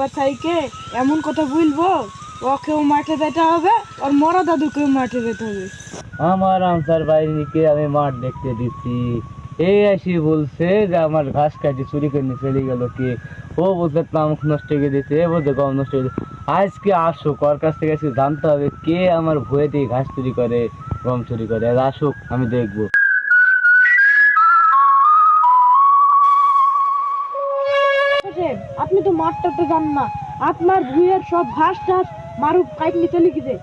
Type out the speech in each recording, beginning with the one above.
Member সাইকে এমন কথা বলবো, ওকেও মাঠে যেতে হবে আর মরা দাদুকেও মাঠে যেতে হবে। আমার আনসার বাহিনীকে আমি মাঠ দেখতে দিচ্ছি, এই এসে বলছে যে আমার ঘাস কাটি চুরি করে নিয়ে চলে গেল কে, ও বলছে পামুখ নষ্ট করে দিয়েছে, এ বলছে গম নষ্ট করে দিয়েছে। আজকে আসুক, ওর কাছ থেকে আজকে জানতে হবে কে আমার ভুয়ে দিয়ে ঘাস চুরি করে, গম চুরি করে। আর আসুক, আমি দেখবো। আপনি তো মাঠটা তো জান না, আপনার ভুঁইয়ের সব ঘাস টাস মারুক কাইটনি চলে গেছে।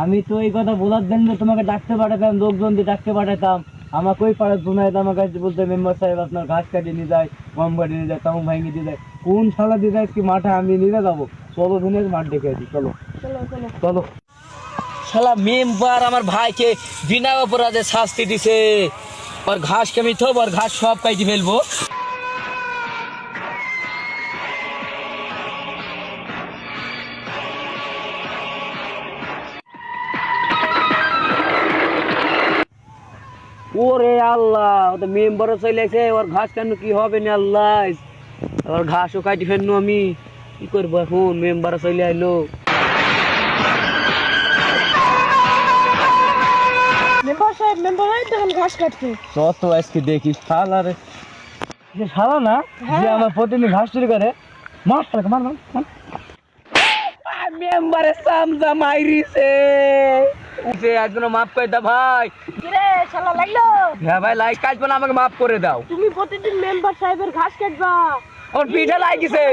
আমি তো এই কথা বলার জন্য তোমাকে ডাকতে পাঠাতাম, লোকজন দিয়ে ডাকতে পাঠাতাম। আমাকে ওই পাড়ার জোনায়েত আমার কাছে বলতে, মেম্বার সাহেব আপনার ঘাস কাটিয়ে নিয়ে যায়, গম কাটিয়ে নিয়ে যায়, তামুক ভাঙিয়ে দিয়ে যায়। কোন শালা দিয়ে যায় কি মাঠে আমি নিয়ে যাবো? চলো দিনে মাঠ দেখে আসি, চলো চলো চলো চলো। শালা মেম্বার আমার ভাইকে বিনা অপরাধে শাস্তি দিছে, আর ঘাসকে আমি থব আর ঘাস সব কাইতে ফেলবো। ওরে আল্লাহ, ও তো মেম্বারও চলে গেছে, ওর ঘাস কেন কি হবে না আল্লাহ, ওর ঘাসও কাটি ফেলনু আমি, কি করবো এখন? মেম্বারও চলে আইলো। মেম্বার সাহেব দেখেন ঘাস কাটছে। চল তো আজকে দেখি শালা রে, যে শালা না যে আমার প্রতিদিন ঘাস চুরি করে, মার শালাকে, মার মার মার। মেম্বারের সামজা মাইরিছে, একজন মাফ করে দাও ভাই। কিরে শালা লাগলো? হ্যাঁ ভাই, লাইক কাটবো না, আমাকে মাফ করে দাও। তুমি প্রতিদিন মেম্বার সাহেবের ঘাস কাটবা? আমার পিঠে লাগিছে,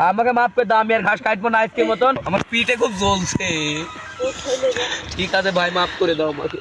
আমাকে মাফ করে দাও। আমি আর ঘাস কাটবো না আজকের মতন, আমার পিঠে খুব জ্বলছে। ঠিক আছে ভাই, মাফ করে দাও আমাকে।